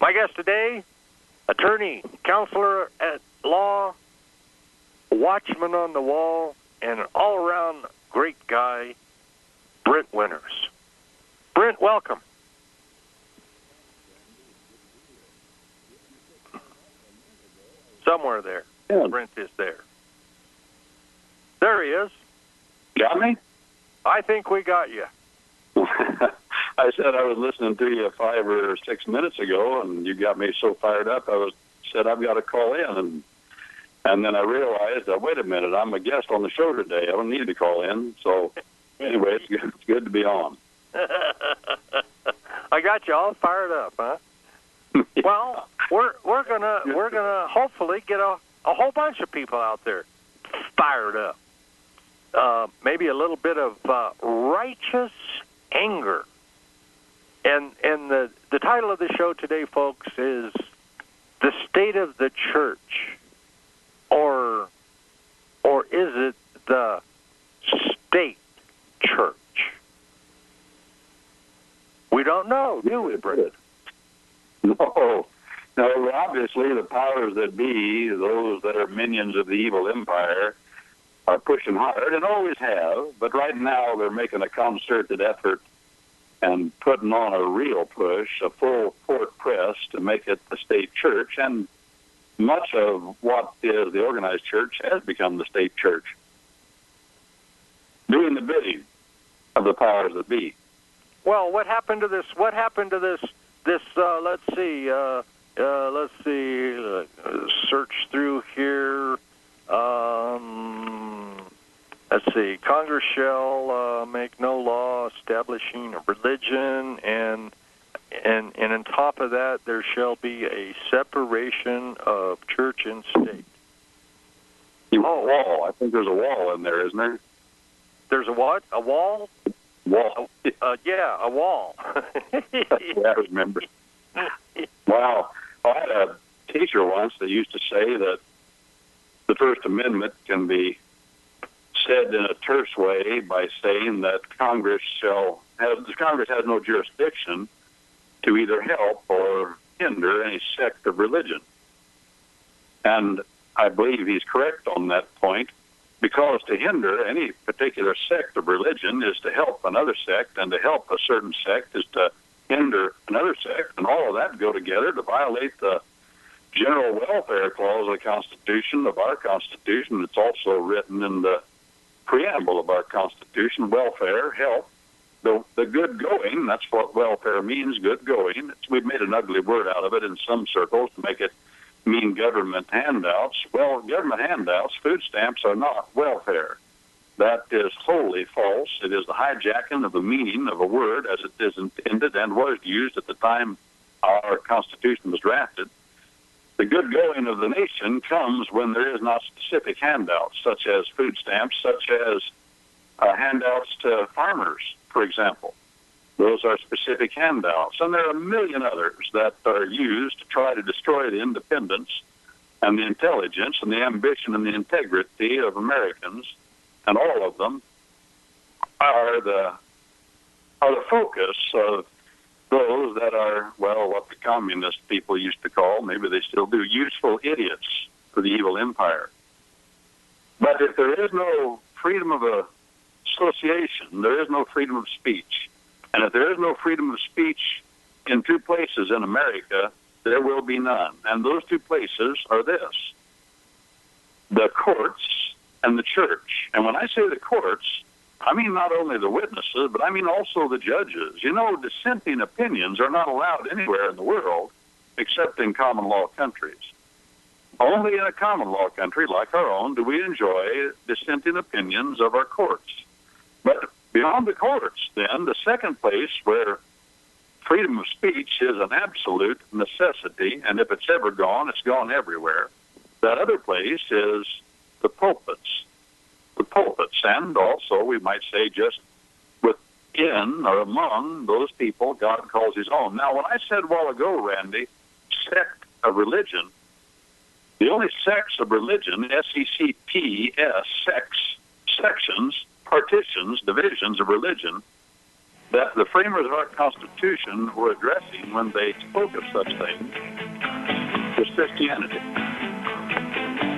My guest today, attorney, counselor at law, watchman on the wall, and an all-around great guy, Brent Winters. Brent, welcome. Somewhere there. Yeah. Brent is there. There he is. Got me? I think we got you. I said I was listening to you 5 or 6 minutes ago, and you got me so fired up. Said I've got to call in, and then I realized that wait a minute, I'm a guest on the show today. I don't need to call in. So anyway, it's good to be on. I got you all fired up, huh? Yeah. Well, we're gonna hopefully get a whole bunch of people out there fired up. Maybe a little bit of righteous anger. And the title of the show today, folks, is The State of the Church, or is it the state church? We don't know, do we, Brent? No, obviously the powers that be, those that are minions of the evil empire, are pushing hard and always have, but right now they're making a concerted effort and putting on a real push, a full court press to make it the state church, and much of what is the organized church has become the state church, doing the bidding of the powers that be. Well, what happened to this? What happened to this? Let's see. Search through here. Let's see. Congress shall make no law establishing a religion, and on top of that, there shall be a separation of church and state. Wall. I think there's a wall in there, isn't there? There's a what? A wall? Wall. Yeah, a wall. I remember. Wow. I had a teacher once that used to say that the First Amendment can be said in a terse way by saying that Congress has no jurisdiction to either help or hinder any sect of religion. And I believe he's correct on that point, because to hinder any particular sect of religion is to help another sect, and to help a certain sect is to hinder another sect, and all of that go together to violate the general welfare clause of the Constitution, of our Constitution. It's also written in the preamble of our Constitution: welfare, help, the good going. That's what welfare means, good going. We've made an ugly word out of it in some circles to make it mean government handouts. Well, government handouts, food stamps, are not welfare. That is wholly false. It is the hijacking of the meaning of a word as it is intended and was used at the time our Constitution was drafted. The good going of the nation comes when there is not specific handouts, such as food stamps, such as handouts to farmers, for example. Those are specific handouts. And there are a million others that are used to try to destroy the independence and the intelligence and the ambition and the integrity of Americans. And all of them are the focus of those that are, well, what the communist people used to call, maybe they still do, useful idiots for the evil empire. But if there is no freedom of association, there is no freedom of speech. And if there is no freedom of speech in two places in America, there will be none. And those two places are this: the courts and the church. And when I say the courts, I mean not only the witnesses, but I mean also the judges. You know, dissenting opinions are not allowed anywhere in the world except in common law countries. Only in a common law country like our own do we enjoy dissenting opinions of our courts. But beyond the courts, then, the second place where freedom of speech is an absolute necessity, and if it's ever gone, it's gone everywhere. That other place is the pulpits. The pulpits, and also, we might say, just within or among those people God calls his own. Now, when I said a while ago, Randy, sect of religion, the only sects of religion, S-E-C-T-S, sects, sections, partitions, divisions of religion, that the framers of our Constitution were addressing when they spoke of such things was Christianity.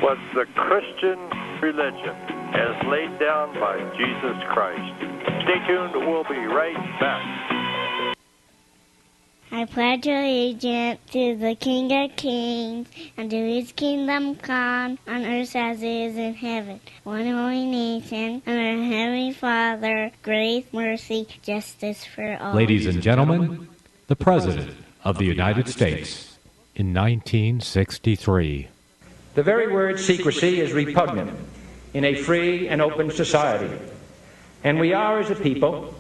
Was the Christian religion as laid down by Jesus Christ. Stay tuned, we'll be right back. I pledge allegiance to the King of Kings and to his kingdom come on earth as it is in heaven. One holy nation, under our Heavenly Father, grace, mercy, justice for all. Ladies and gentlemen, the President of the United States in 1963. The very word secrecy is repugnant in a free and open society. And we are, as a people,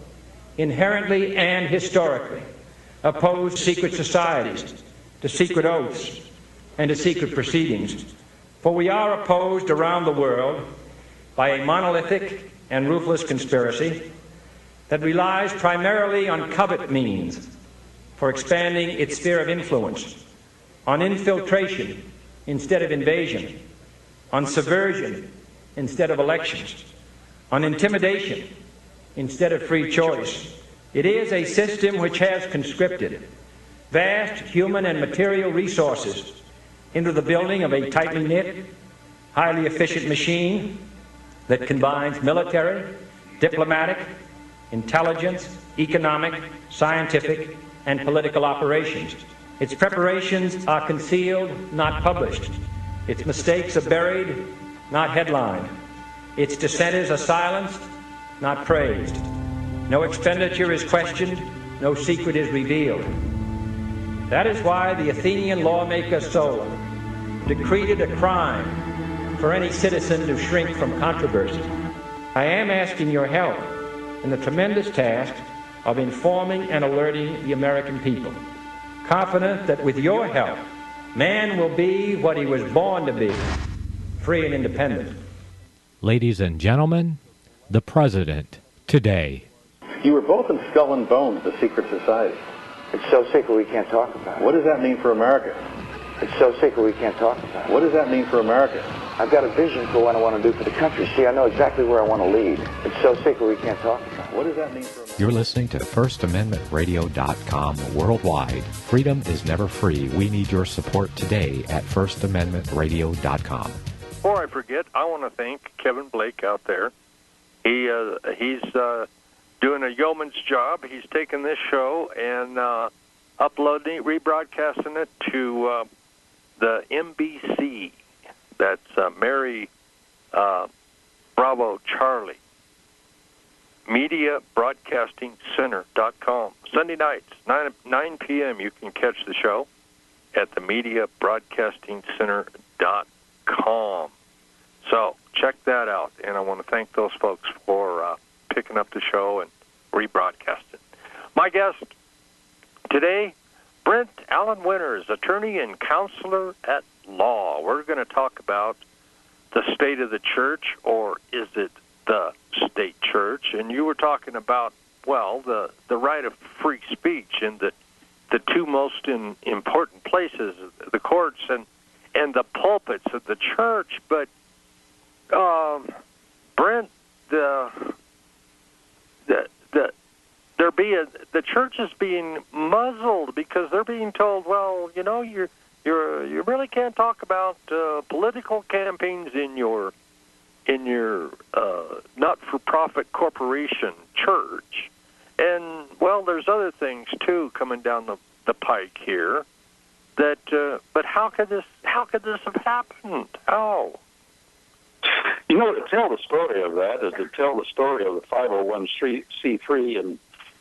inherently and historically opposed to secret societies, to secret oaths, and to secret proceedings. For we are opposed around the world by a monolithic and ruthless conspiracy that relies primarily on covert means for expanding its sphere of influence, on infiltration instead of invasion, on subversion instead of elections, on intimidation instead of free choice. It is a system which has conscripted vast human and material resources into the building of a tightly knit, highly efficient machine that combines military, diplomatic, intelligence, economic, scientific, and political operations. Its preparations are concealed, not published. Its mistakes are buried, not headlined. Its dissenters are silenced, not praised. No expenditure is questioned, no secret is revealed. That is why the Athenian lawmaker Solon decreed it a crime for any citizen to shrink from controversy. I am asking your help in the tremendous task of informing and alerting the American people, confident that with your help, man will be what he was born to be, free and independent. Ladies and gentlemen, the President today. You were both in Skull and Bones, the secret society. It's so secret we can't talk about it. What does that mean for America? It's so secret we can't talk about it. What does that mean for America? I've got a vision for what I want to do for the country. See, I know exactly where I want to lead. It's so secret we can't talk about it. What does that mean for America? You're listening to FirstAmendmentRadio.com worldwide. Freedom is never free. We need your support today at FirstAmendmentRadio.com. Before I forget, I want to thank Kevin Blake out there. He's doing a yeoman's job. He's taking this show and uploading, rebroadcasting it to the NBC. That's Mary Bravo Charlie. MediaBroadcastingCenter.com. Sunday nights, 9 p.m. You can catch the show at the MediaBroadcastingCenter.com. So check that out. And I want to thank those folks for picking up the show and rebroadcasting. My guest today, Brent Allen Winters, attorney and counselor at law. We're going to talk about the state of the church, or is it the state church? And you were talking about, well, the right of free speech in the two most important places, the courts and the pulpits of the church. But Brent, the church is being muzzled because they're being told, well, you know, you really can't talk about political campaigns in your not-for-profit corporation church. And well, there's other things too coming down the pike here. That but how could this have happened? How? You know, to tell the story of that is to tell the story of the 501c3, and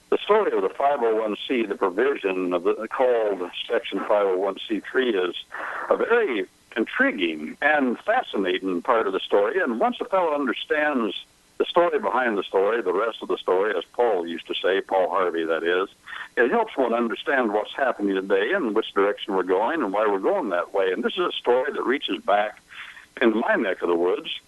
the story of the 501c, the provision of called Section 501c3, is a very intriguing and fascinating part of the story. And once a fellow understands the story behind the story, the rest of the story, as Paul used to say, Paul Harvey, that is, it helps one understand what's happening today and which direction we're going and why we're going that way. And this is a story that reaches back in my neck of the woods,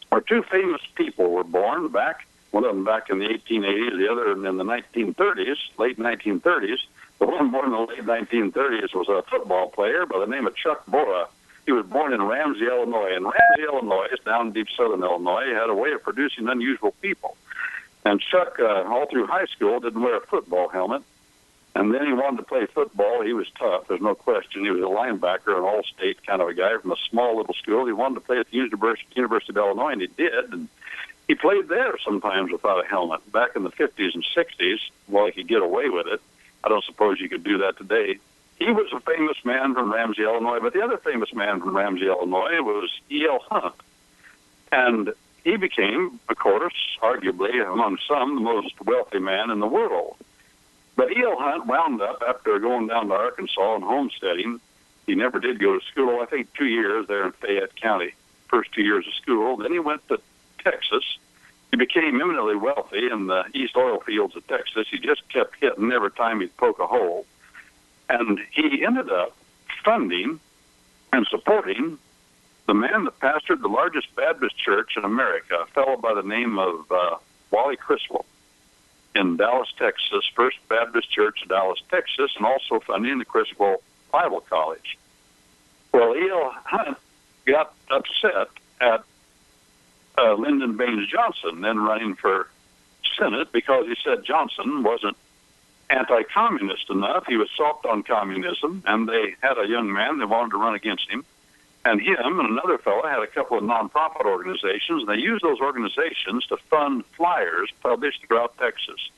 where two famous people were born back, one of them back in the 1880s, the other in the 1930s, late 1930s. The one born in the late 1930s was a football player by the name of Chuck Bora. He was born in Ramsey, Illinois. And Ramsey, Illinois, down in deep southern Illinois, had a way of producing unusual people. And Chuck, all through high school, didn't wear a football helmet. And then he wanted to play football. He was tough, there's no question. He was a linebacker, an all-state kind of a guy from a small little school. He wanted to play at the University of Illinois, and he did. And he played there sometimes without a helmet. Back in the 50s and 60s, while he could get away with it, I don't suppose you could do that today. He was a famous man from Ramsey, Illinois, but the other famous man from Ramsey, Illinois was E.L. Hunt. And he became, of course, arguably, among some, the most wealthy man in the world. But E.L. Hunt wound up, after going down to Arkansas and homesteading, he never did go to school, I think 2 years there in Fayette County, first 2 years of school. Then he went to Texas. He became eminently wealthy in the East oil fields of Texas. He just kept hitting every time he'd poke a hole. And he ended up funding and supporting the man that pastored the largest Baptist church in America, a fellow by the name of Wally Criswell in Dallas, Texas, First Baptist Church of Dallas, Texas, and also funding the Criswell Bible College. Well, E.L. Hunt got upset at Lyndon Baines Johnson, then running for Senate, because he said Johnson wasn't anti-communist enough. He was soft on communism, and they had a young man they wanted to run against him. And him and another fellow had a couple of nonprofit organizations, and they used those organizations to fund flyers published throughout Texas.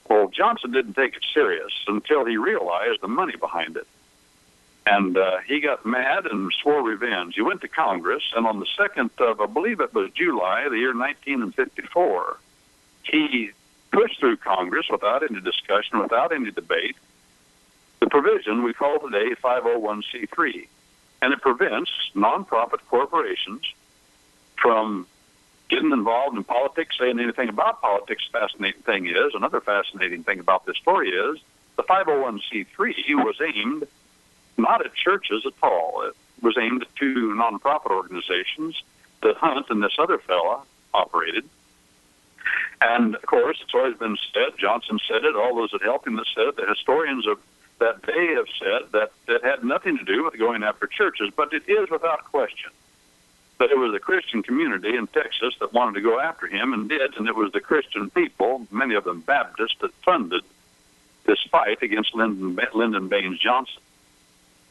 Well, Johnson didn't take it serious until he realized the money behind it. And he got mad and swore revenge. He went to Congress, and on the 2nd of, I believe it was July, the year 1954, he pushed through Congress without any discussion, without any debate, the provision we call today 501c3. And it prevents nonprofit corporations from getting involved in politics, saying anything about politics. Fascinating thing is, another fascinating thing about this story is, the 501c3 was aimed not at churches at all. It was aimed at two nonprofit organizations that Hunt and this other fella operated. And, of course, it's always been said, Johnson said it, all those that helped him that said it, the historians of that they have said that it had nothing to do with going after churches, but it is without question that it was the Christian community in Texas that wanted to go after him and did, and it was the Christian people, many of them Baptists, that funded this fight against Lyndon Baines Johnson.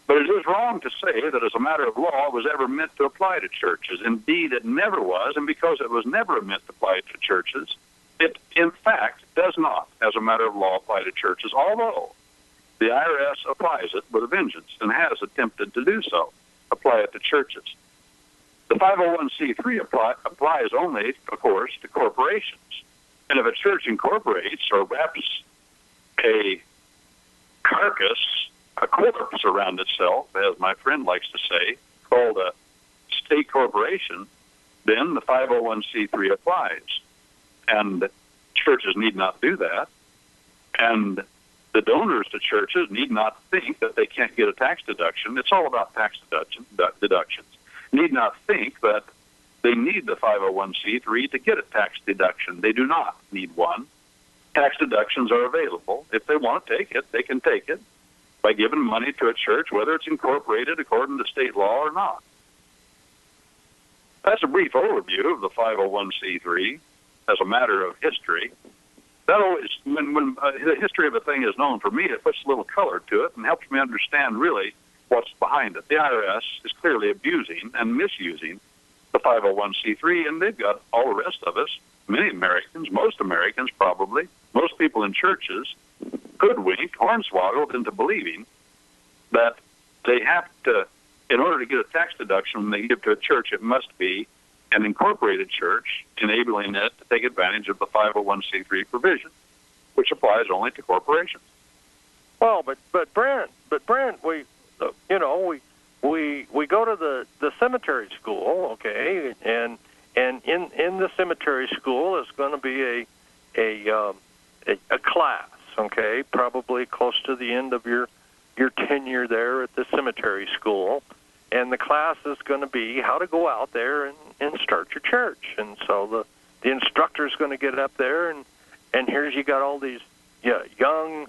But it is wrong to say that as a matter of law it was ever meant to apply to churches. Indeed, it never was, and because it was never meant to apply to churches, it, in fact, does not, as a matter of law, apply to churches, although the IRS applies it with a vengeance and has attempted to do so, apply it to churches. The 501c3 applies only, of course, to corporations. And if a church incorporates or wraps a carcass, a corpse around itself, as my friend likes to say, called a state corporation, then the 501c3 applies. And churches need not do that. And the donors to churches need not think that they can't get a tax deduction. It's all about tax deductions. Need not think that they need the 501c3 to get a tax deduction. They do not need one. Tax deductions are available. If they want to take it, they can take it by giving money to a church, whether it's incorporated according to state law or not. That's a brief overview of the 501c3 as a matter of history. That always, when the history of a thing is known for me, it puts a little color to it and helps me understand really what's behind it. The IRS is clearly abusing and misusing the 501c3, and they've got all the rest of us, many Americans, most Americans probably, most people in churches, hoodwinked, hornswoggled into believing that they have to, in order to get a tax deduction when they give to a church, it must be an incorporated church, enabling it to take advantage of the 501c3 provision, which applies only to corporations. Well, but Brent, we go to the cemetery school, okay, and in the cemetery school is going to be a class, okay, probably close to the end of your tenure there at the cemetery school. And the class is going to be how to go out there and start your church. And so the instructor is going to get up there, and here's you got all these young,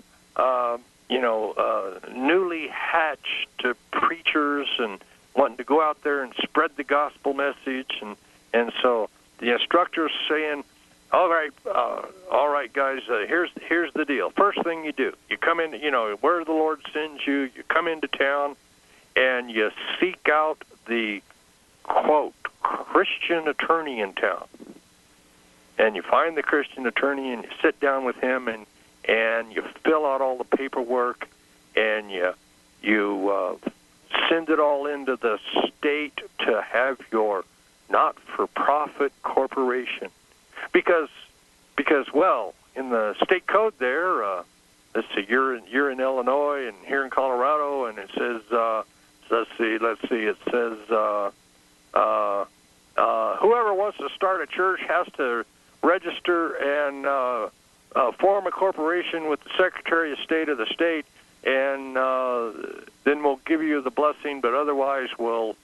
newly hatched preachers and wanting to go out there and spread the gospel message. And so the instructor is saying, All right, guys. Here's the deal. First thing you do, you come in. Where the Lord sends you. You come into town, and you seek out the quote Christian attorney in town. And you find the Christian attorney, and you sit down with him, and you fill out all the paperwork, and you send it all into the state to have your not-for-profit corporation. Because, well, in the state code there, let's see, you're in Illinois and here in Colorado, and it says, let's see, it says, whoever wants to start a church has to register and form a corporation with the Secretary of State of the state, and then we'll give you the blessing, but otherwise we'll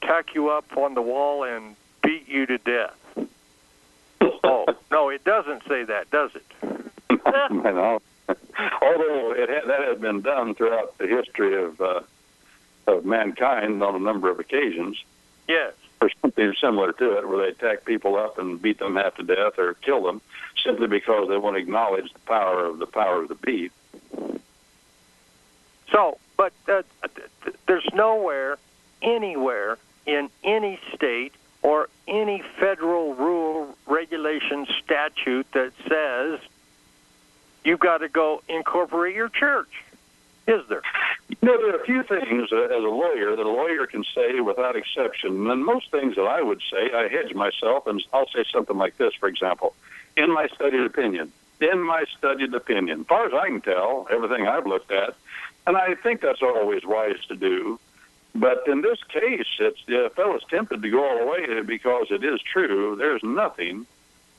tack you up on the wall and beat you to death. Oh, no, it doesn't say that, does it? No. Although that has been done throughout the history of mankind on a number of occasions. Yes. Or something similar to it, where they attack people up and beat them half to death or kill them simply because they won't acknowledge the power of the be. So, but there's nowhere, anywhere, in any state or any federal rule, regulation, statute that says you've got to go incorporate your church, is there? There are a few things as a lawyer that a lawyer can say without exception. And most things that I would say, I hedge myself, and I'll say something like this, for example, in my studied opinion, as far as I can tell, everything I've looked at, and I think that's always wise to do. But in this case, the fellow's tempted to go all the way because it is true. There's nothing.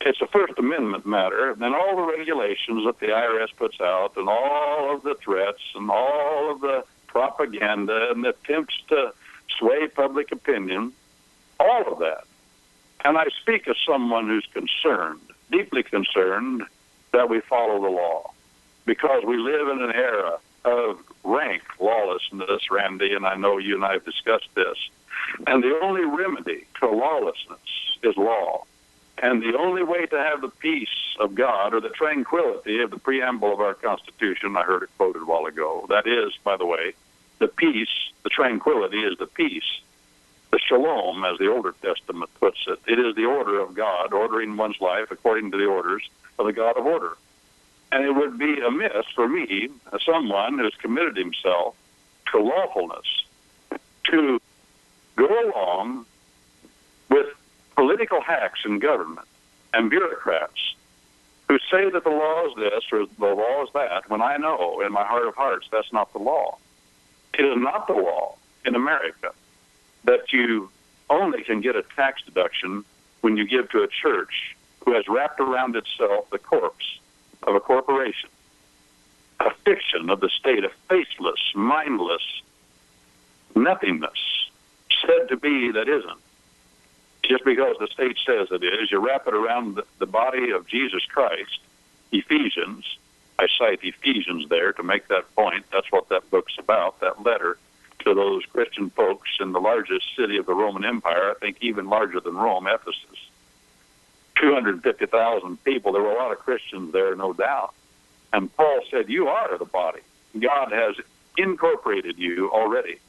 It's a First Amendment matter, and all the regulations that the IRS puts out, and all of the threats, and all of the propaganda, and the attempts to sway public opinion, all of that. And I speak as someone who's concerned, deeply concerned, that we follow the law, because we live in an era of rank lawlessness, Randy, and I know you and I have discussed this. And the only remedy to lawlessness is law. And the only way to have the peace of God, or the tranquility of the preamble of our Constitution, I heard it quoted a while ago, that is, by the way, the peace, the tranquility is the peace. The shalom, as the Older Testament puts it, it is the order of God, ordering one's life according to the orders of the God of order. And it would be amiss for me, as someone who's committed himself to lawfulness, to go along with political hacks in government and bureaucrats who say that the law is this or the law is that, when I know in my heart of hearts that's not the law. It is not the law in America that you only can get a tax deduction when you give to a church who has wrapped around itself the corpse of a corporation, a fiction of the state, a faceless, mindless nothingness, said to be that isn't. Just because the state says it is, you wrap it around the body of Jesus Christ, Ephesians. I cite Ephesians there to make that point. That's what that book's about, that letter to those Christian folks in the largest city of the Roman Empire, I think even larger than Rome, Ephesus. 250,000 people. There were a lot of Christians there, no doubt. And Paul said, you are the body. God has incorporated you already.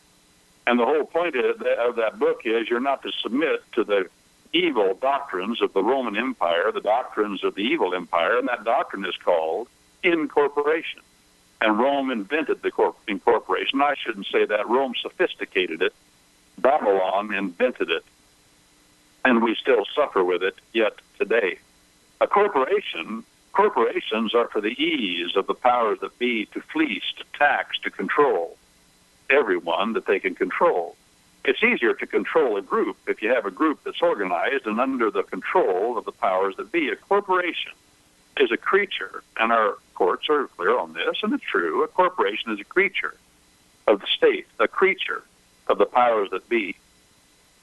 And the whole point of that book is you're not to submit to the evil doctrines of the Roman Empire, the doctrines of the evil empire, and that doctrine is called incorporation. And Rome invented the incorporation. I shouldn't say that. Rome sophisticated it. Babylon invented it. And we still suffer with it yet today. Corporations are for the ease of the powers that be to fleece, to tax, to control everyone that they can control. It's easier to control a group if you have a group that's organized and under the control of the powers that be. A corporation is a creature, and our courts are clear on this, and it's true. A corporation is a creature of the state, a creature of the powers that be.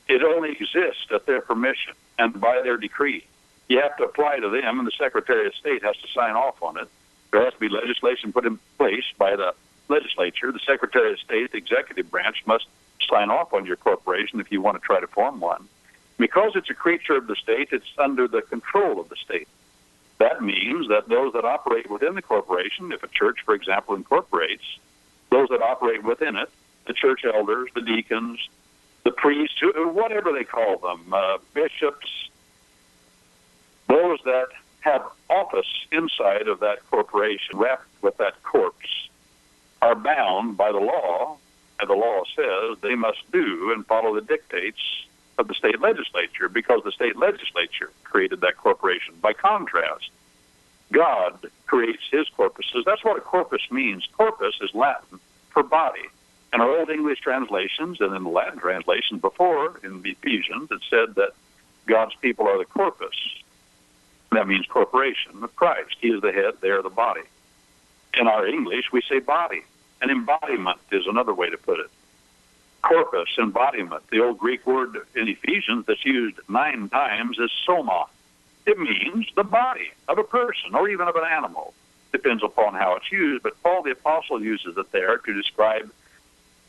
It only exists at their permission and by their decree. You have to apply to them, and the Secretary of State has to sign off on it. There has to be legislation put in place by the legislature. The Secretary of State, the executive branch, must sign off on your corporation if you want to try to form one. Because it's a creature of the state, it's under the control of the state. That means that those that operate within the corporation, if a church, for example, incorporates, those that operate within it, the church elders, the deacons, the priests, whatever they call them, bishops, those that have office inside of that corporation wrapped with that corpse are bound by the law, and the law says they must do and follow the dictates of the state legislature, because the state legislature created that corporation. By contrast, God creates his corpuses. That's what a corpus means. Corpus is Latin for body. In our Old English translations and in the Latin translations before, in the Ephesians, it said that God's people are the corpus. That means corporation of Christ. He is the head, they are the body. In our English, we say body. An embodiment is another way to put it. Corpus, embodiment. The old Greek word in Ephesians that's used 9 times is soma. It means the body of a person or even of an animal. Depends upon how it's used, but Paul the Apostle uses it there to describe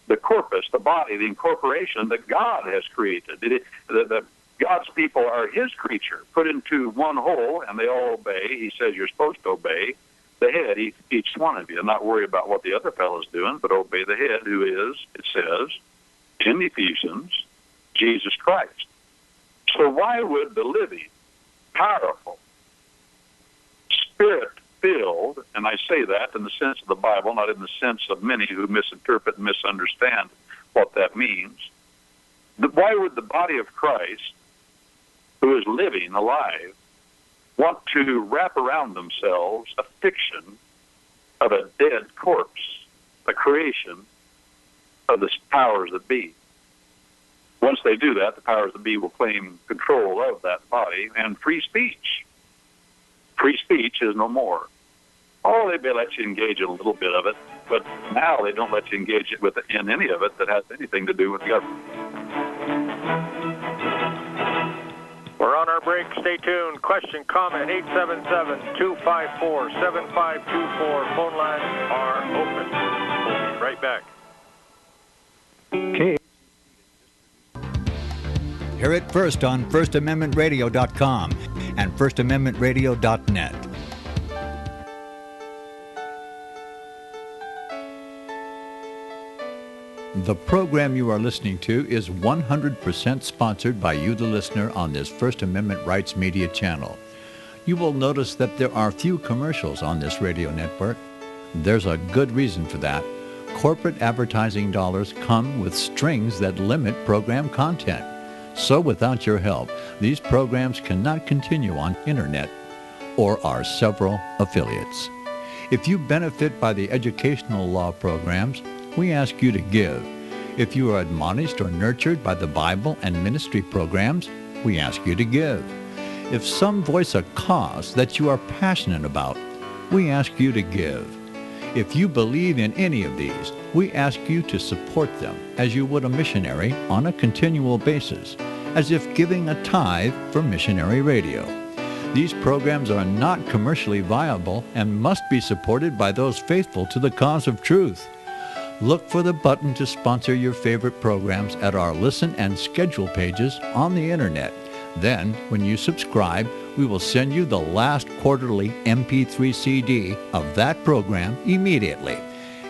the corpus, the body, the incorporation that God has created. God's people are his creature, put into one whole, and they all obey. He says you're supposed to obey the head, each one of you, not worry about what the other fellow's doing, but obey the head, who is, it says, in Ephesians, Jesus Christ. So why would the living, powerful, spirit-filled, and I say that in the sense of the Bible, not in the sense of many who misinterpret and misunderstand what that means, why would the body of Christ, who is living, alive, want to wrap around themselves a fiction of a dead corpse, a creation of the powers that be? Once they do that, the powers that be will claim control of that body and free speech. Free speech is no more. Oh, they may let you engage in a little bit of it, but now they don't let you engage in any of it that has anything to do with government. We're on our break. Stay tuned. Question, comment, 877-254-7524. Phone lines are open. We'll be right back. Okay. Hear it first on FirstAmendmentRadio.com and FirstAmendmentRadio.net. The program you are listening to is 100% sponsored by you, the listener, on this First Amendment Rights Media channel. You will notice that there are few commercials on this radio network. There's a good reason for that. Corporate advertising dollars come with strings that limit program content. So without your help, these programs cannot continue on internet or our several affiliates. If you benefit by the educational law programs, we ask you to give. If you are admonished or nurtured by the Bible and ministry programs, we ask you to give. If some voice a cause that you are passionate about, we ask you to give. If you believe in any of these, we ask you to support them as you would a missionary on a continual basis, as if giving a tithe for missionary radio. These programs are not commercially viable and must be supported by those faithful to the cause of truth. Look for the button to sponsor your favorite programs at our listen and schedule pages on the internet. Then, when you subscribe, we will send you the last quarterly MP3 CD of that program immediately,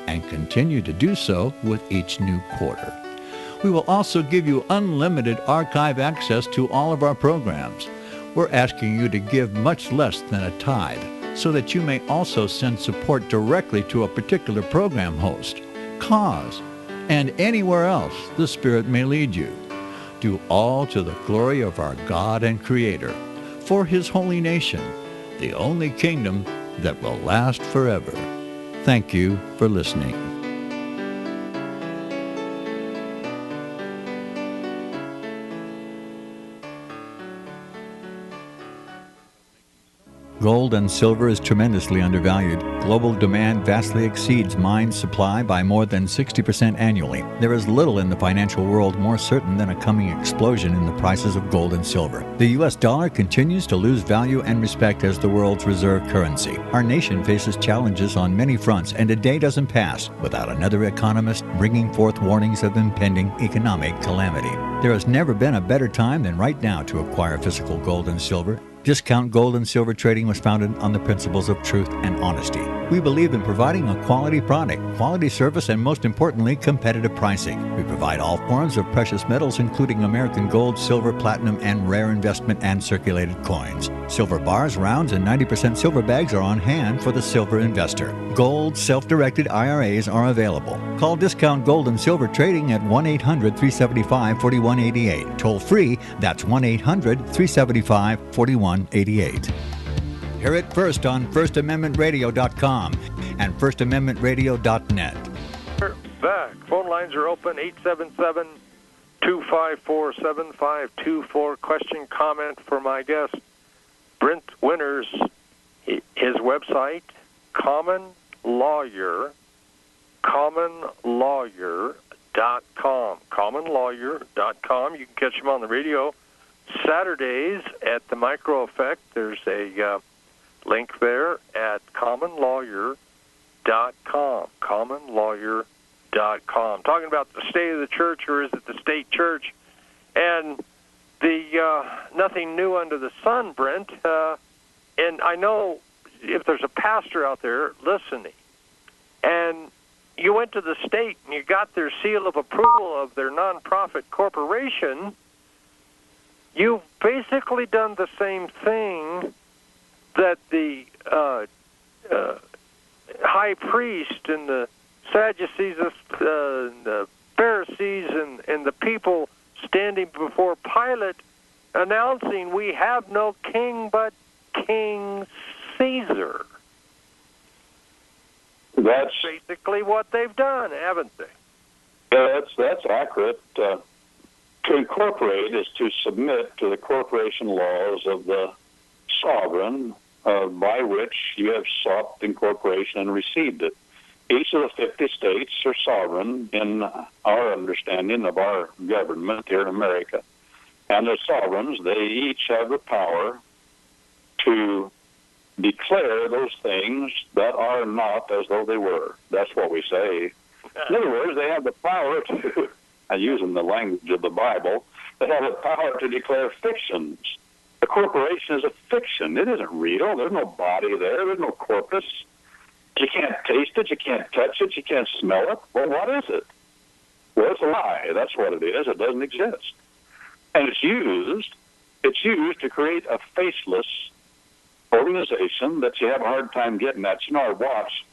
and continue to do so with each new quarter. We will also give you unlimited archive access to all of our programs. We're asking you to give much less than a tithe, so that you may also send support directly to a particular program host, cause, and anywhere else the Spirit may lead you. Do all to the glory of our God and Creator, for His holy nation, the only kingdom that will last forever. Thank you for listening. Gold and silver is tremendously undervalued. Global demand vastly exceeds mine supply by more than 60% annually. There is little in the financial world more certain than a coming explosion in the prices of gold and silver. The U.S. dollar continues to lose value and respect as the world's reserve currency. Our nation faces challenges on many fronts, and a day doesn't pass without another economist bringing forth warnings of impending economic calamity. There has never been a better time than right now to acquire physical gold and silver. Discount Gold and Silver Trading was founded on the principles of truth and honesty. We believe in providing a quality product, quality service, and most importantly, competitive pricing. We provide all forms of precious metals, including American gold, silver, platinum, and rare investment and circulated coins. Silver bars, rounds, and 90% silver bags are on hand for the silver investor. Gold self-directed IRAs are available. Call Discount Gold and Silver Trading at 1-800-375-4188. Toll free, that's 1-800-375-4188. Hear it first on FirstAmendmentRadio.com and FirstAmendmentRadio.net. We're back. Phone lines are open, 877-254-7524. Question, comment for my guest, Brent Winters. His website, commonlawyer.com. Commonlawyer.com. You can catch him on the radio Saturdays at the Micro Effect. There's a link there at commonlawyer.com. Commonlawyer.com. Talking about the state of the church, or is it the state church? And the nothing new under the sun, Brent. And I know if there's a pastor out there listening, and you went to the state and you got their seal of approval of their nonprofit corporation, you've basically done the same thing that the high priest and the Sadducees, the Pharisees, and the people standing before Pilate announcing, "We have no king but King Caesar." That's basically what they've done, haven't they? That's accurate. To incorporate is to submit to the corporation laws of the sovereign by which you have sought incorporation and received it. Each of the 50 states are sovereign in our understanding of our government here in America. And as sovereigns, they each have the power to declare those things that are not as though they were. That's what we say. In other words, they have the power to, using the language of the Bible, they have the power to declare fictions. The corporation is a fiction. It isn't real. There's no body there. There's no corpus. You can't taste it. You can't touch it. You can't smell it. Well, what is it? Well, it's a lie. That's what it is. It doesn't exist. And it's used to create a faceless organization that you have a hard time getting at. You know, I watch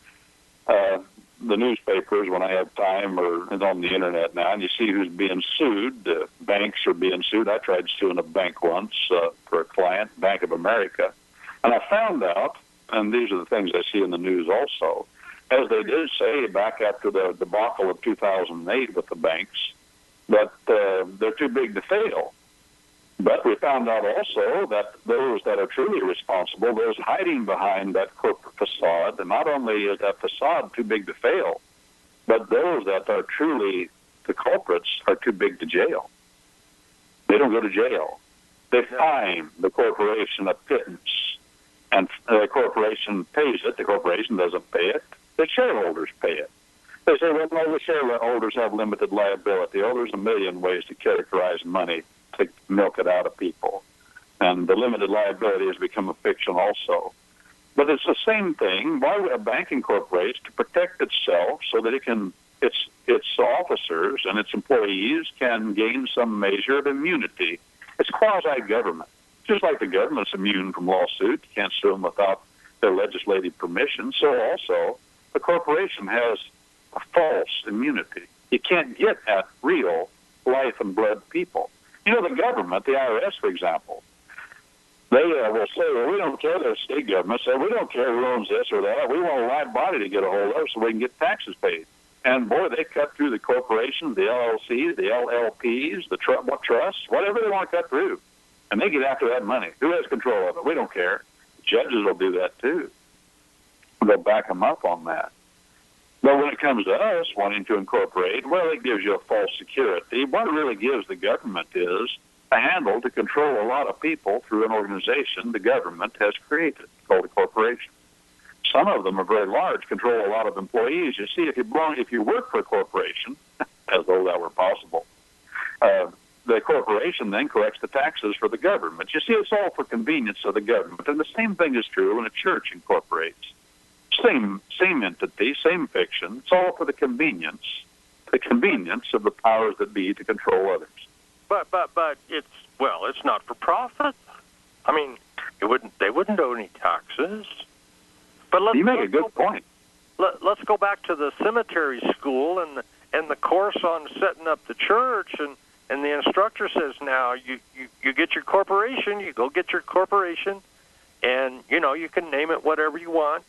the newspapers when I have time, or it's on the internet now, and you see who's being sued. Banks are being sued. I tried suing a bank once for a client, Bank of America. And I found out, and these are the things I see in the news also, as they did say back after the debacle of 2008 with the banks, that they're too big to fail. But we found out also that those that are truly responsible, those hiding behind that corporate facade, and not only is that facade too big to fail, but those that are truly the culprits are too big to jail. They don't go to jail. They fine the corporation a pittance, and the corporation pays it. The corporation doesn't pay it. The shareholders pay it. They say, well, no, the shareholders have limited liability. Oh, there's a million ways to characterize money to milk it out of people. And the limited liability has become a fiction also. But it's the same thing. Why would a bank incorporate to protect itself so that its officers and its employees can gain some measure of immunity? It's quasi-government. Just like the government's immune from lawsuit, you can't sue them without their legislative permission, so also the corporation has a false immunity. You can't get at real life and blood people. You know, the government, the IRS, for example, they will say, well, we don't care, the state government say, we don't care who owns this or that. We want a live body to get a hold of so we can get taxes paid. And, boy, they cut through the corporations, the LLCs, the LLPs, the trusts, whatever they want to cut through. And they get after that money. Who has control of it? We don't care. Judges will do that too. They'll back them up on that. But when it comes to us wanting to incorporate, well, it gives you a false security. What it really gives the government is a handle to control a lot of people through an organization the government has created called a corporation. Some of them are very large, control a lot of employees. You see, if you work for a corporation, as though that were possible, the corporation then collects the taxes for the government. You see, it's all for convenience of the government. And the same thing is true when a church incorporates. Same entity, same fiction. It's all for the convenience of the powers that be to control others. But it's not for profit. I mean, they wouldn't owe any taxes. But you make a good point. Let's go back to the cemetery school and the course on setting up the church, and the instructor says, now you get your corporation, you go get your corporation, and you can name it whatever you want.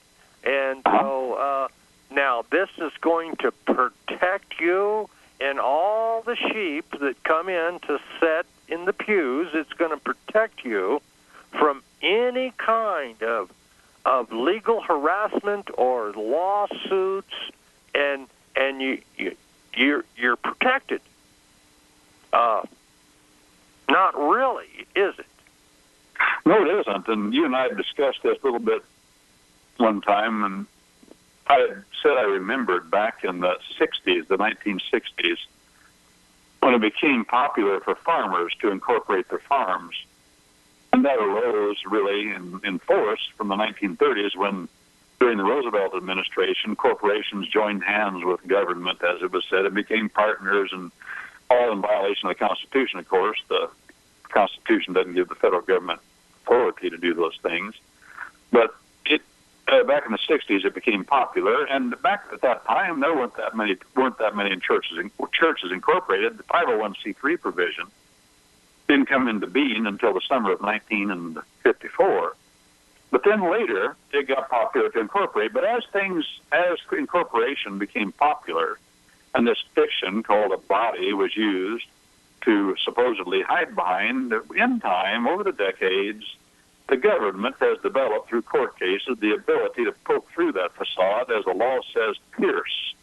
And so now this is going to protect you and all the sheep that come in to sit in the pews. It's going to protect you from any kind of legal harassment or lawsuits, and you're protected. Not really, is it? No, it isn't. And you and I have discussed this a little bit one time, and I had said I remembered back in the 60s, the 1960s, when it became popular for farmers to incorporate their farms. And that arose really in force from the 1930s when, during the Roosevelt administration, corporations joined hands with government, as it was said, and became partners, and all in violation of the Constitution, of course. The Constitution doesn't give the federal government authority to do those things. But back in the 60s, it became popular, and back at that time, there weren't that many churches incorporated. The 501c3 provision didn't come into being until the summer of 1954. But then later, it got popular to incorporate. But as incorporation became popular, and this fiction called a body was used to supposedly hide behind, in time, over the decades, the government has developed, through court cases, the ability to poke through that facade, as the law says, pierce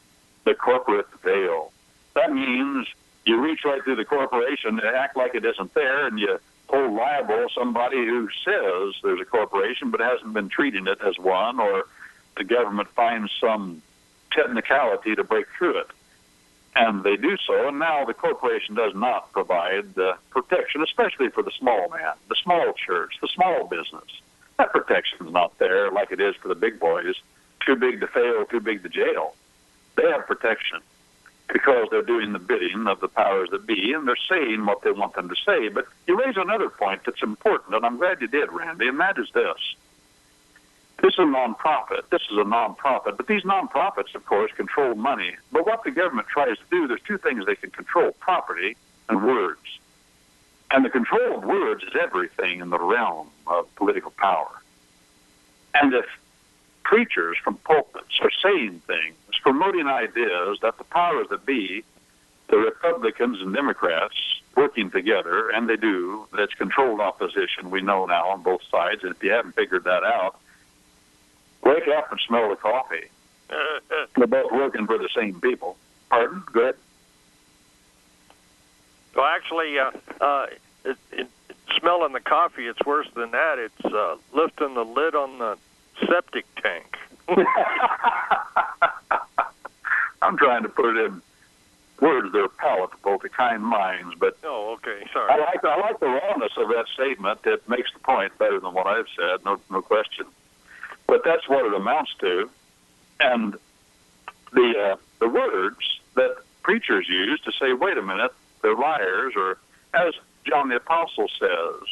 the corporate veil. That means you reach right through the corporation and act like it isn't there, and you hold liable somebody who says there's a corporation but hasn't been treating it as one, or the government finds some technicality to break through it. And they do so, and now the corporation does not provide protection, especially for the small man, the small church, the small business. That protection's not there like it is for the big boys. Too big to fail, too big to jail. They have protection because they're doing the bidding of the powers that be, and they're saying what they want them to say. But you raise another point that's important, and I'm glad you did, Randy, and that is this. This is a nonprofit. But these nonprofits, of course, control money. But what the government tries to do, there's two things they can control: property and words. And the control of words is everything in the realm of political power. And if preachers from pulpits are saying things, promoting ideas that the powers that be, the Republicans and Democrats, working together, and they do, that's controlled opposition, we know now on both sides, and if you haven't figured that out, wake up and smell the coffee. They're both working for the same people. Pardon? Go ahead. Well, actually, smelling the coffee, it's worse than that. It's lifting the lid on the septic tank. I'm trying to put it in words that are palatable to kind minds, but oh, okay, sorry. I like the rawness of that statement. It makes the point better than what I've said, no question. But that's what it amounts to. And the words that preachers use to say, wait a minute, they're liars, or as John the Apostle says,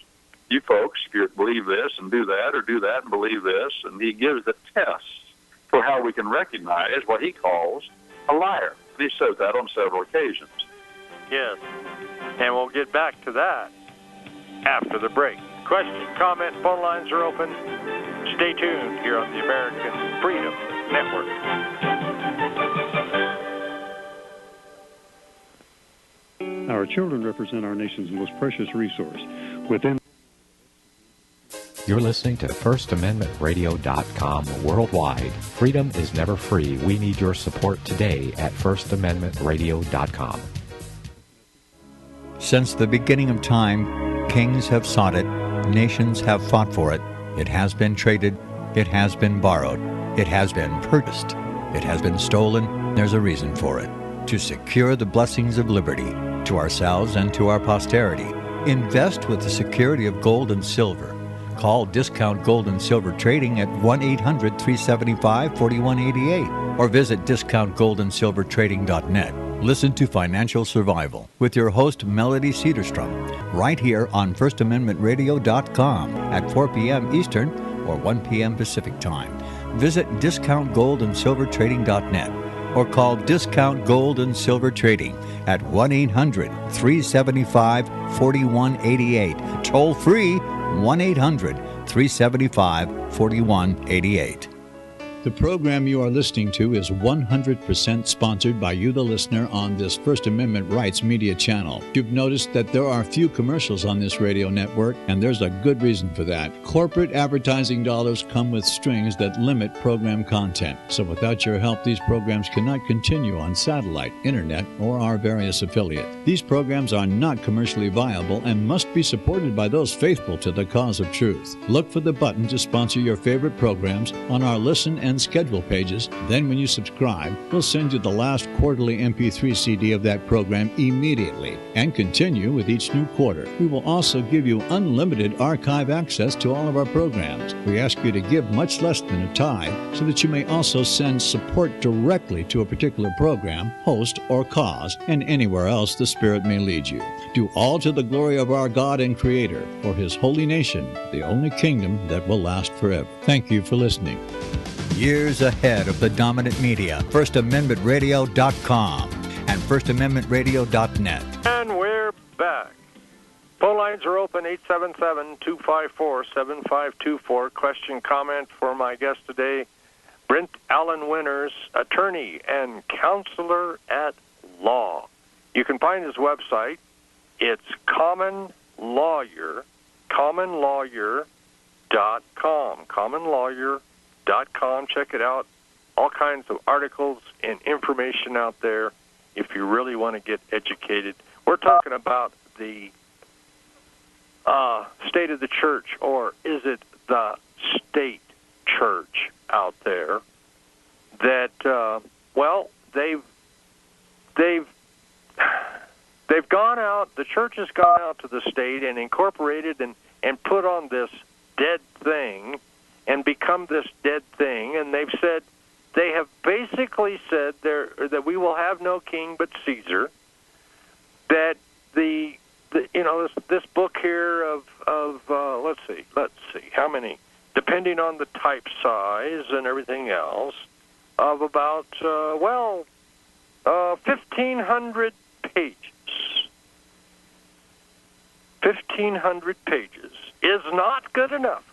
you folks, if you believe this and do that, or do that and believe this, and he gives the tests for how we can recognize what he calls a liar. And he says that on several occasions. Yes, and we'll get back to that after the break. Question, comment, phone lines are open. Stay tuned here on the American Freedom Network. Our children represent our nation's most precious resource. Within You're listening to FirstAmendmentRadio.com worldwide. Freedom is never free. We need your support today at FirstAmendmentRadio.com. Since the beginning of time, kings have sought it, nations have fought for it. It has been traded, it has been borrowed, it has been purchased, it has been stolen. There's a reason for it. To secure the blessings of liberty to ourselves and to our posterity, invest with the security of gold and silver. Call Discount Gold and Silver Trading at 1-800-375-4188 or visit discountgoldandsilvertrading.net. Listen to Financial Survival with your host, Melody Cedarstrom, right here on FirstAmendmentRadio.com at 4 p.m. Eastern or 1 p.m. Pacific Time. Visit discountgoldandsilvertrading.net or call Discount Gold and Silver Trading at 1-800-375-4188. Toll free, 1-800-375-4188. The program you are listening to is 100% sponsored by you, the listener, on this First Amendment Rights media channel. You've noticed that there are few commercials on this radio network, and there's a good reason for that. Corporate advertising dollars come with strings that limit program content. So without your help, these programs cannot continue on satellite, internet, or our various affiliates. These programs are not commercially viable and must be supported by those faithful to the cause of truth. Look for the button to sponsor your favorite programs on our Listen and Schedule pages. Then when you subscribe, we'll send you the last quarterly MP3 CD of that program immediately and continue with each new quarter. We will also give you unlimited archive access to all of our programs. We ask you to give much less than a tithe so that you may also send support directly to a particular program, host, or cause, and anywhere else the Spirit may lead you. Do all to the glory of our God and Creator, for His holy nation, the only kingdom that will last forever. Thank you for listening. Years ahead of the dominant media, FirstAmendmentRadio.com and FirstAmendmentRadio.net. And we're back. Phone lines are open, 877-254-7524. Question, comment for my guest today, Brent Allen Winters, attorney and counselor at law. You can find his website. It's commonlawyer.com. Commonlawyer.com. Check it out. All kinds of articles and information out there if you really want to get educated. We're talking about the state of the church, or is it the state church out there that, they've gone out, the church has gone out to the state and incorporated and put on this dead thing and become this dead thing, and they have basically said that we will have no king but Caesar. That this book here of let's see how many, depending on the type size and everything else, of about 1,500 pages. 1,500 pages is not good enough.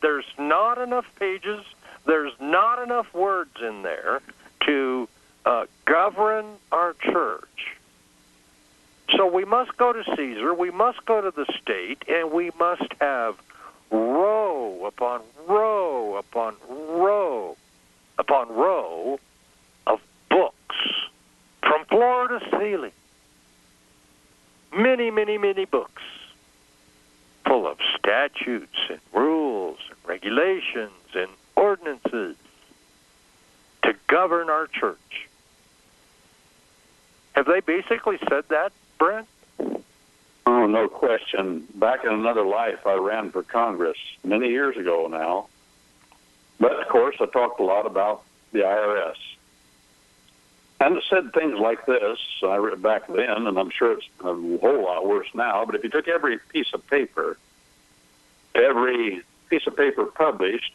There's not enough pages, there's not enough words in there to govern our church. So we must go to Caesar, we must go to the state, and we must have row upon row upon row upon row of books from floor to ceiling. Many, many, many books, full of statutes and rules and regulations and ordinances to govern our church. Have they basically said that, Brent? Oh, no question. Back in another life, I ran for Congress many years ago now. But, of course, I talked a lot about the IRS. And it said things like this back then, and I'm sure it's a whole lot worse now, but if you took every piece of paper published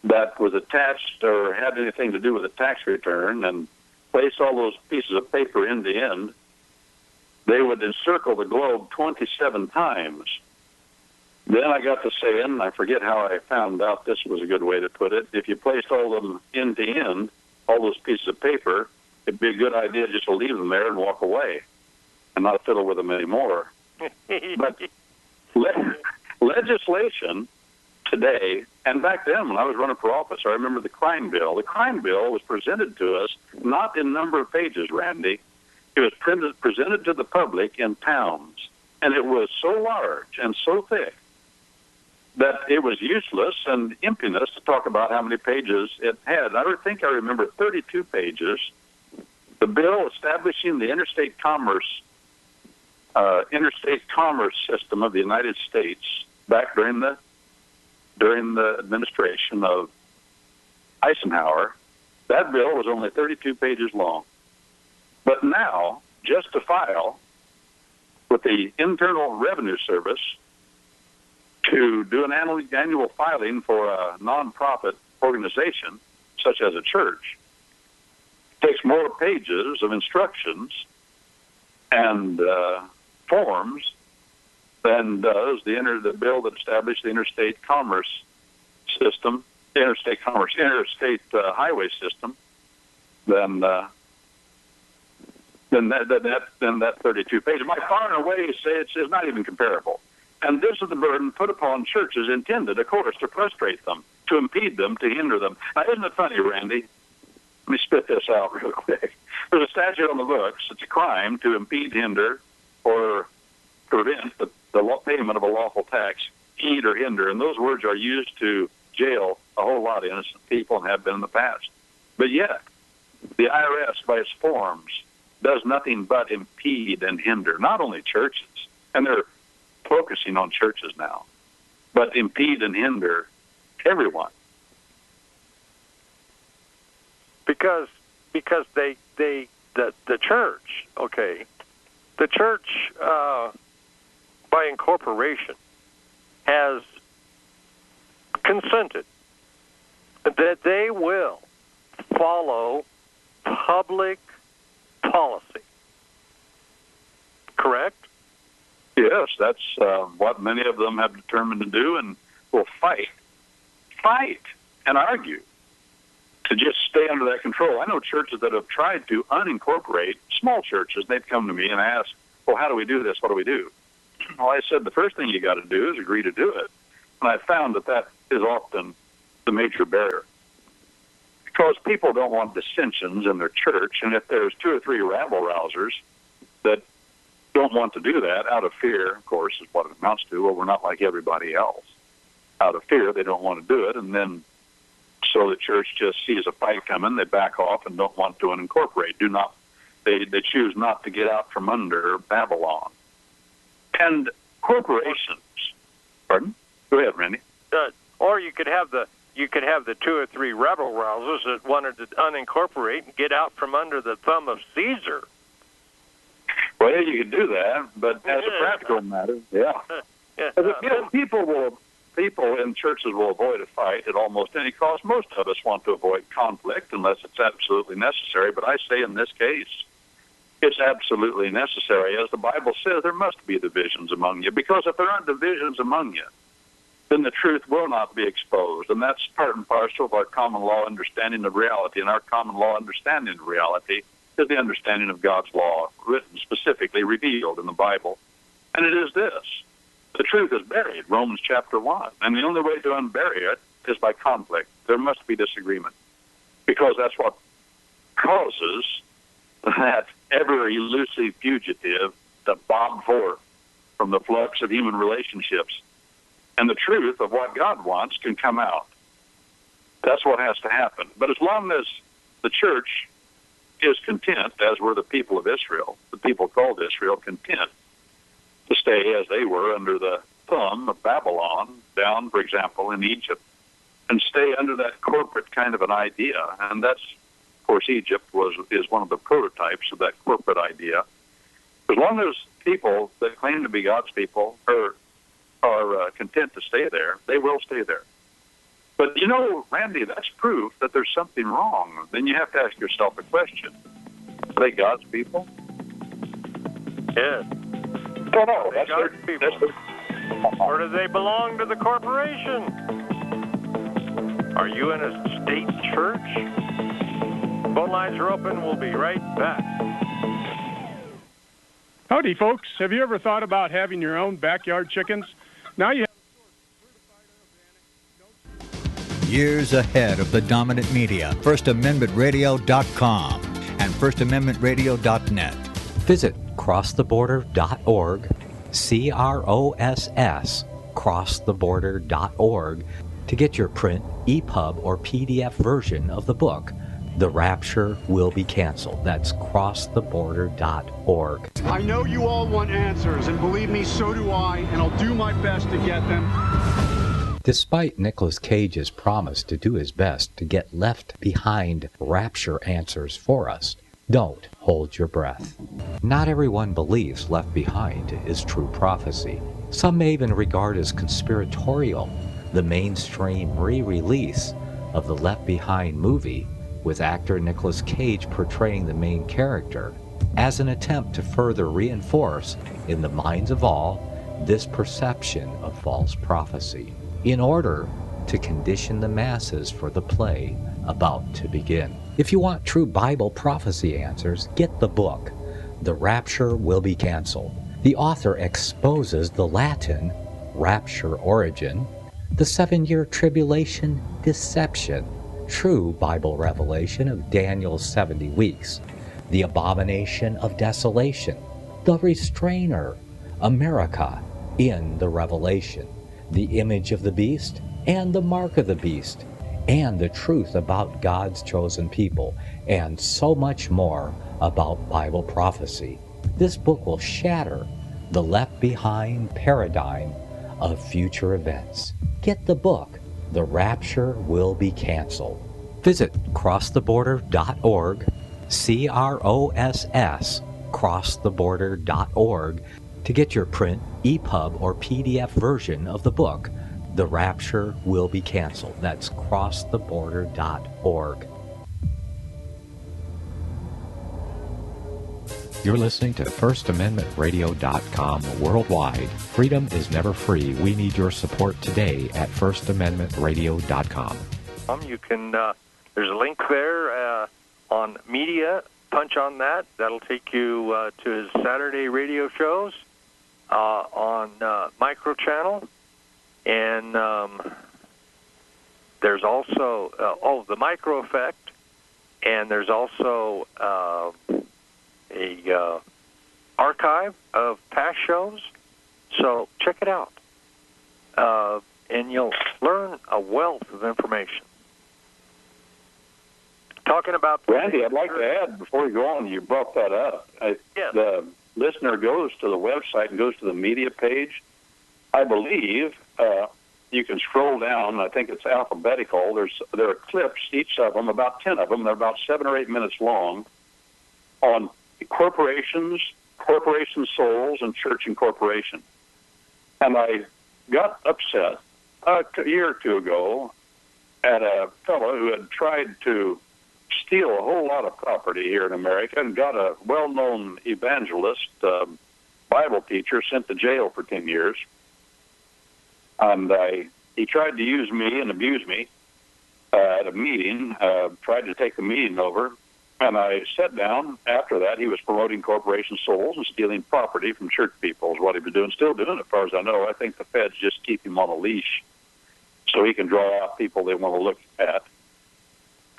that was attached or had anything to do with a tax return and placed all those pieces of paper in the end, they would encircle the globe 27 times. Then I got to saying, I forget how I found out this was a good way to put it, if you placed all of them end to end, all those pieces of paper, it'd be a good idea just to leave them there and walk away and not fiddle with them anymore. But legislation today, and back then when I was running for office, I remember the crime bill. The crime bill was presented to us not in number of pages, Randy. It was presented to the public in pounds, and it was so large and so thick that it was useless and emptiness to talk about how many pages it had. I think I remember 32 pages. The bill establishing the interstate commerce system of the United States back during the administration of Eisenhower. That bill was only 32 pages long. But now, just to file with the Internal Revenue Service to do an annual filing for a nonprofit organization, such as a church, takes more pages of instructions and forms than does the bill that established the interstate commerce system, interstate highway system, than that 32 pages. By far and away, say it's not even comparable. And this is the burden put upon churches intended, of course, to frustrate them, to impede them, to hinder them. Now, isn't it funny, Randy? Let me spit this out real quick. There's a statute on the books. It's a crime to impede, hinder, or prevent the payment of a lawful tax, impede or hinder. And those words are used to jail a whole lot of innocent people and have been in the past. But yet, the IRS, by its forms, does nothing but impede and hinder, not only churches, and they're focusing on churches now, but impede and hinder everyone. Because the church, okay, the church by incorporation has consented that they will follow public policy. Correct? Yes, that's what many of them have determined to do, and will fight and argue to just stay under that control. I know churches that have tried to unincorporate, small churches. They've come to me and asked, well, how do we do this? What do we do? Well, I said the first thing you got to do is agree to do it. And I found that is often the major barrier. Because people don't want dissensions in their church, and if there's 2 or 3 rabble-rousers that don't want to do that out of fear, of course, is what it amounts to. Well, we're not like everybody else. Out of fear, they don't want to do it, and then so the church just sees a fight coming, they back off and don't want to unincorporate. They choose not to get out from under Babylon. And corporations, pardon? Go ahead, Randy. Or you could have the 2 or 3 rebel rousers that wanted to unincorporate and get out from under the thumb of Caesar. Well, you could do that, but as a practical matter, people in churches will avoid a fight at almost any cost. Most of us want to avoid conflict unless it's absolutely necessary, but I say in this case, it's absolutely necessary. As the Bible says, there must be divisions among you, because if there aren't divisions among you, then the truth will not be exposed, and that's part and parcel of our common law understanding of reality, and our common law understanding of reality is the understanding of God's law, written specifically, revealed in the Bible. And it is this: the truth is buried, Romans chapter 1. And the only way to unbury it is by conflict. There must be disagreement, because that's what causes that ever-elusive fugitive to bob forth from the flux of human relationships. And the truth of what God wants can come out. That's what has to happen. But as long as the church is content, as were the people of Israel, the people called Israel, content to stay as they were under the thumb of Babylon, down, for example, in Egypt, and stay under that corporate kind of an idea. And that's, of course, Egypt is one of the prototypes of that corporate idea. As long as people that claim to be God's people are content to stay there, they will stay there. But, you know, Randy, that's proof that there's something wrong. Then you have to ask yourself a question. Are they God's people? Yes. Well, no, that's God's people. Or do they belong to the corporation? Are you in a state church? Phone lines are open. We'll be right back. Howdy, folks. Have you ever thought about having your own backyard chickens? Now you have years ahead of the dominant media. FirstAmendmentRadio.com and FirstAmendmentRadio.net. Visit crosstheborder.org, CROSS, crosstheborder.org, to get your print, EPUB, or PDF version of the book, The Rapture Will Be Canceled. That's crosstheborder.org. I know you all want answers, and believe me, so do I, and I'll do my best to get them. Despite Nicolas Cage's promise to do his best to get left behind rapture answers for us, don't hold your breath. Not everyone believes Left Behind is true prophecy. Some may even regard as conspiratorial the mainstream re-release of the Left Behind movie with actor Nicolas Cage portraying the main character as an attempt to further reinforce in the minds of all this perception of false prophecy in order to condition the masses for the play about to begin. If you want true Bible prophecy answers, get the book, The Rapture Will Be Canceled. The author exposes the Latin rapture origin, the 7-year tribulation deception, true Bible revelation of Daniel's 70 weeks, the abomination of desolation, the restrainer, America in the Revelation, the image of the beast and the mark of the beast, and the truth about God's chosen people, and so much more about Bible prophecy. This book will shatter the Left Behind paradigm of future events. Get the book, The Rapture Will Be Canceled. Visit crosstheborder.org, CROSS, crosstheborder.org, to get your print, EPUB, or PDF version of the book, The Rapture Will Be Canceled. That's crosstheborder.org. You're listening to FirstAmendmentRadio.com worldwide. Freedom is never free. We need your support today at FirstAmendmentRadio.com. You can, there's a link there on media. Punch on that. That'll take you to his Saturday radio shows on Micro Channel. And there's also, the Micro Effect. And there's also a archive of past shows. So check it out. And you'll learn a wealth of information. Talking about... Randy, I'd like to add, before you go on, you brought that up. Yes. The listener goes to the website and goes to the media page. I believe you can scroll down. I think it's alphabetical. There are clips, each of them, about 10 of them. They're about 7 or 8 minutes long, on corporations, corporation souls, and church incorporation. And I got upset a year or two ago at a fellow who had tried to steal a whole lot of property here in America and got a well-known evangelist, Bible teacher, sent to jail for 10 years. And he tried to use me and abuse me at a meeting, tried to take the meeting over. And I sat down. After that, he was promoting corporation souls and stealing property from church people is what he was doing. Still doing it, as far as I know. I think the feds just keep him on a leash so he can draw out people they want to look at.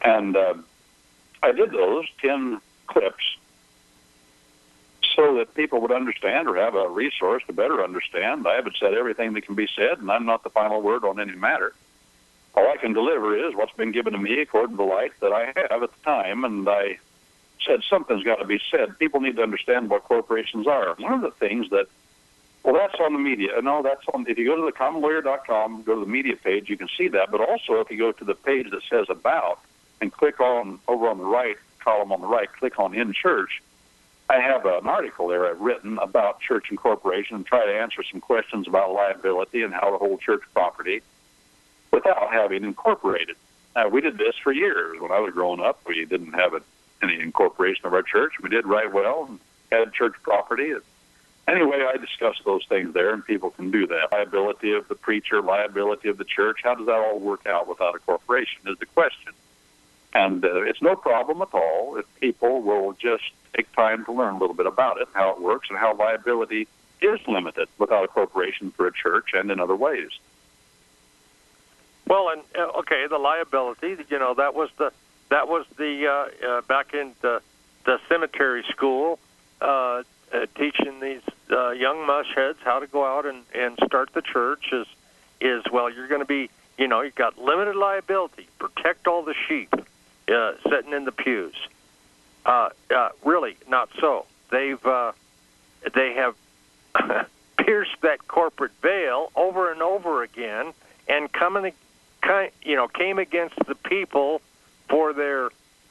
And I did those 10 clips so that people would understand or have a resource to better understand. I haven't said everything that can be said, and I'm not the final word on any matter. All I can deliver is what's been given to me according to the light that I have at the time, and I said something's got to be said. People need to understand what corporations are. One of the things that, well, that's on the media. No, that's on, if you go to the commonlawyer.com, go to the media page, you can see that. But also if you go to the page that says About and click on, over on the right, column on the right, click on In Church, I have an article there I've written about church incorporation and try to answer some questions about liability and how to hold church property without having incorporated. Now, we did this for years. When I was growing up, we didn't have any incorporation of our church. We did right well and had church property. Anyway, I discussed those things there, and people can do that. Liability of the preacher, liability of the church, how does that all work out without a corporation is the question. And it's no problem at all if people will just take time to learn a little bit about it, how it works, and how liability is limited without a corporation for a church and in other ways. Well, and okay, the liability. That was the back in the cemetery school, teaching these young mushheads how to go out and start the church. Is well, you're going to be, you've got limited liability. Protect all the sheep sitting in the pews. Really, not so. They have pierced that corporate veil over and over again, and came against the people for their,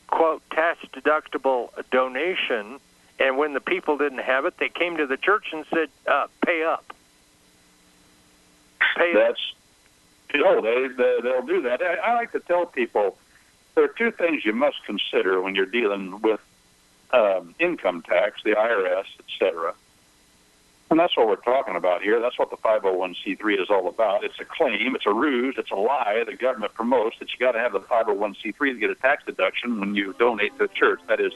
quote, tax-deductible donation, and when the people didn't have it, they came to the church and said, pay up. They'll do that. I like to tell people there are two things you must consider when you're dealing with income tax, the IRS, etc. And that's what we're talking about here. That's what the 501c3 is all about. It's a claim, it's a ruse, it's a lie the government promotes that you got to have the 501c3 to get a tax deduction when you donate to a church. That is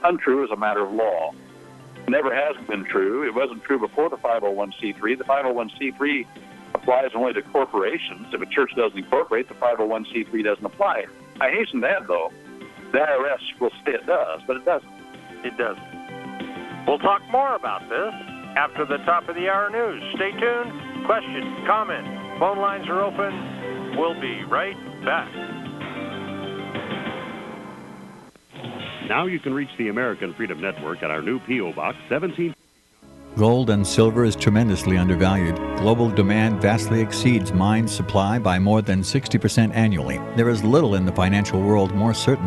untrue as a matter of law. It never has been true. It wasn't true before the 501c3. The 501c3 applies only to corporations. If a church doesn't incorporate, the 501c3 doesn't apply. I hasten to add, though, the IRS will say it does, but it doesn't. It doesn't. We'll talk more about this after the top of the hour news. Stay tuned. Question, comment, phone lines are open. We'll be right back. Now you can reach the American Freedom Network at our new P.O. Box 17. Gold and silver is tremendously undervalued. Global demand vastly exceeds mine supply by more than 60% annually. There is little in the financial world more certain